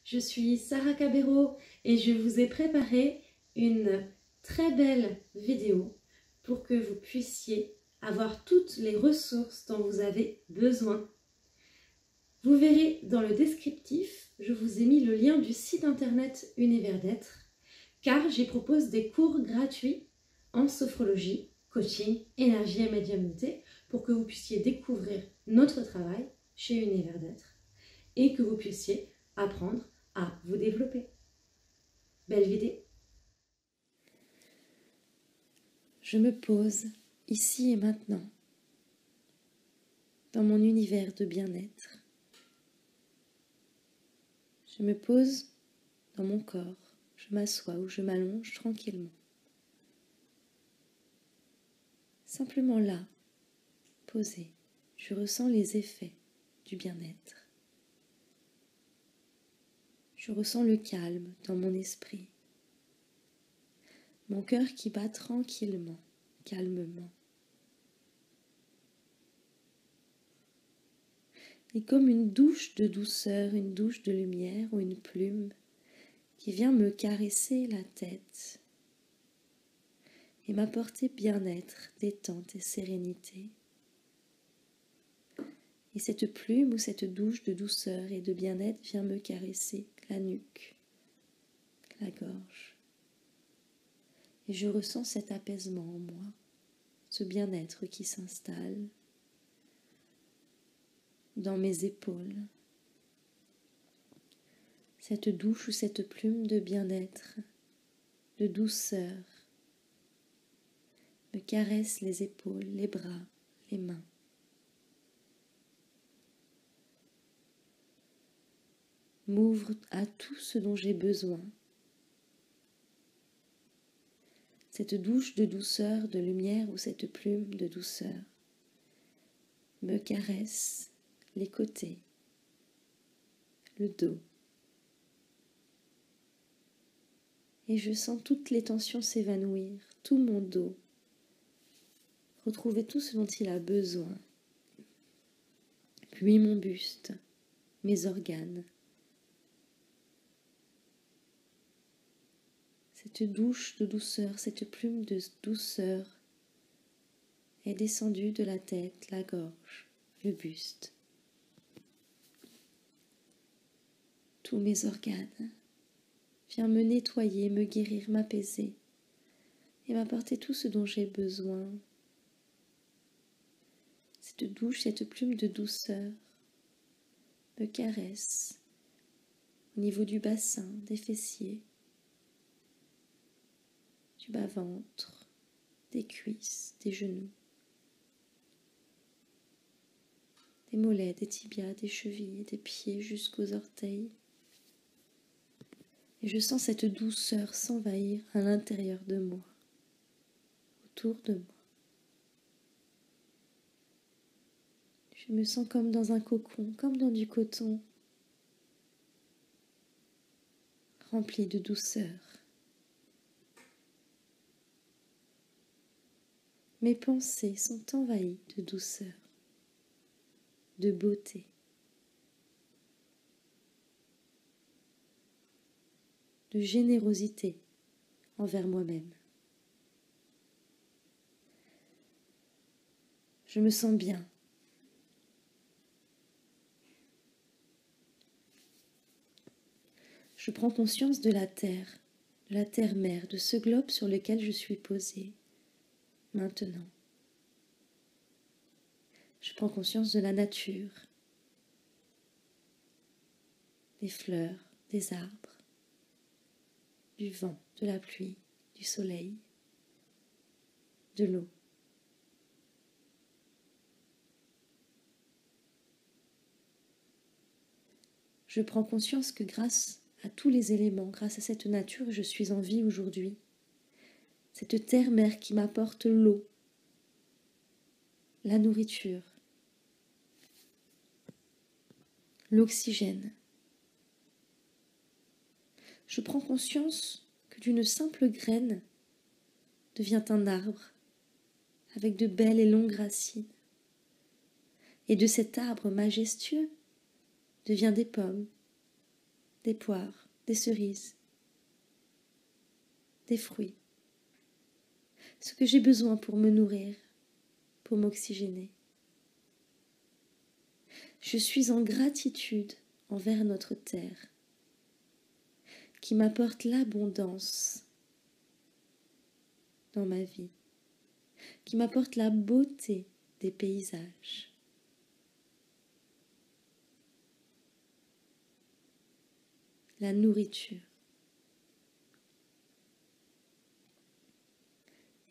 je suis Sarah Cabero et je vous ai préparé une très belle vidéo pour que vous puissiez avoir toutes les ressources dont vous avez besoin. Vous verrez dans le descriptif, je vous ai mis le lien du site internet Univers d'être car j'y propose des cours gratuits en sophrologie, coaching, énergie et médiumnité pour que vous puissiez découvrir notre travail chez Univers d'être et que vous puissiez apprendre à vous développer. Belle vidéo. Je me pose ici et maintenant dans mon univers de bien-être. Je me pose dans mon corps, je m'assois ou je m'allonge tranquillement. Simplement là, posé, je ressens les effets du bien-être. Je ressens le calme dans mon esprit. Mon cœur qui bat tranquillement, calmement. Et comme une douche de douceur, une douche de lumière ou une plume qui vient me caresser la tête et m'apporter bien-être, détente et sérénité. Et cette plume ou cette douche de douceur et de bien-être vient me caresser la nuque, la gorge. Et je ressens cet apaisement en moi, ce bien-être qui s'installe dans mes épaules. Cette douche ou cette plume de bien-être, de douceur, me caresse les épaules, les bras, les mains. M'ouvre à tout ce dont j'ai besoin. Cette douche de douceur, de lumière ou cette plume de douceur me caresse les côtés, le dos. Et je sens toutes les tensions s'évanouir, tout mon dos, retrouver tout ce dont il a besoin. Puis mon buste, mes organes. Cette douche de douceur, cette plume de douceur est descendue de la tête, la gorge, le buste. Tous mes organes. Viens me nettoyer, me guérir, m'apaiser et m'apporter tout ce dont j'ai besoin. Cette douche, cette plume de douceur me caresse au niveau du bassin, des fessiers, du bas-ventre, des cuisses, des genoux, des mollets, des tibias, des chevilles, des pieds jusqu'aux orteils. Et je sens cette douceur s'envahir à l'intérieur de moi, autour de moi. Je me sens comme dans un cocon, comme dans du coton, rempli de douceur. Mes pensées sont envahies de douceur, de beauté. De générosité envers moi-même. Je me sens bien. Je prends conscience de la terre-mère, de ce globe sur lequel je suis posée, maintenant. Je prends conscience de la nature, des fleurs, des arbres, du vent, de la pluie, du soleil, de l'eau. Je prends conscience que grâce à tous les éléments, grâce à cette nature, je suis en vie aujourd'hui. Cette terre-mère qui m'apporte l'eau, la nourriture, l'oxygène. Je prends conscience que d'une simple graine devient un arbre avec de belles et longues racines. Et de cet arbre majestueux devient des pommes, des poires, des cerises, des fruits. Ce que j'ai besoin pour me nourrir, pour m'oxygéner. Je suis en gratitude envers notre terre, qui m'apporte l'abondance dans ma vie, qui m'apporte la beauté des paysages. La nourriture.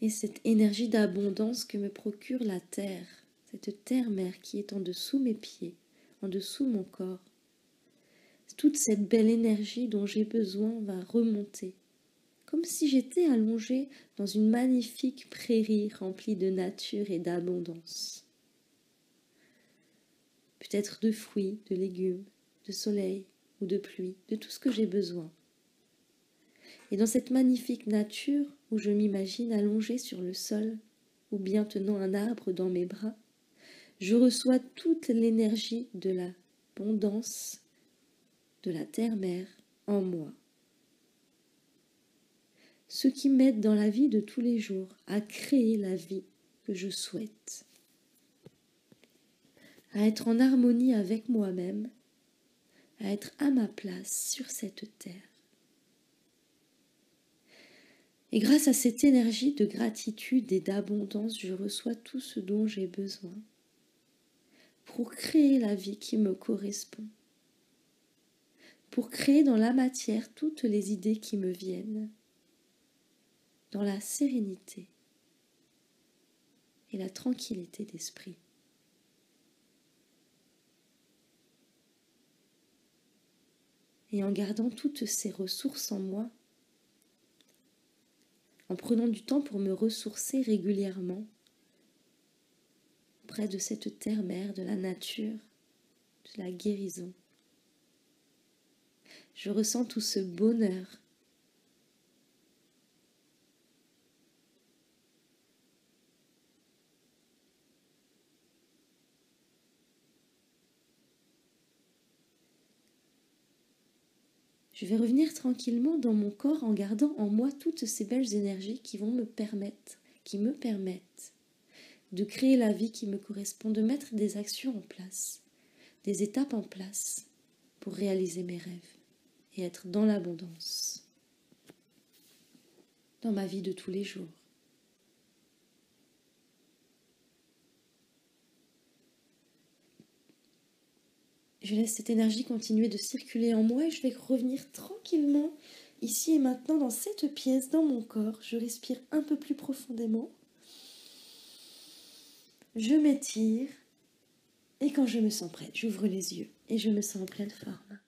Et cette énergie d'abondance que me procure la terre, cette terre-mère qui est en dessous mes pieds, en dessous mon corps, toute cette belle énergie dont j'ai besoin va remonter, comme si j'étais allongée dans une magnifique prairie remplie de nature et d'abondance. Peut-être de fruits, de légumes, de soleil ou de pluie, de tout ce que j'ai besoin. Et dans cette magnifique nature où je m'imagine allongée sur le sol ou bien tenant un arbre dans mes bras, je reçois toute l'énergie de l'abondance de la terre-mère en moi. Ce qui m'aide dans la vie de tous les jours à créer la vie que je souhaite, à être en harmonie avec moi-même, à être à ma place sur cette terre. Et grâce à cette énergie de gratitude et d'abondance, je reçois tout ce dont j'ai besoin pour créer la vie qui me correspond, pour créer dans la matière toutes les idées qui me viennent, dans la sérénité et la tranquillité d'esprit. Et en gardant toutes ces ressources en moi, en prenant du temps pour me ressourcer régulièrement auprès de cette terre-mère, de la nature, de la guérison. Je ressens tout ce bonheur. Je vais revenir tranquillement dans mon corps en gardant en moi toutes ces belles énergies qui me permettent de créer la vie qui me correspond, de mettre des actions en place, des étapes en place pour réaliser mes rêves et être dans l'abondance, dans ma vie de tous les jours. Je laisse cette énergie continuer de circuler en moi et je vais revenir tranquillement ici et maintenant dans cette pièce, dans mon corps. Je respire un peu plus profondément. Je m'étire et quand je me sens prête, j'ouvre les yeux et je me sens en pleine forme.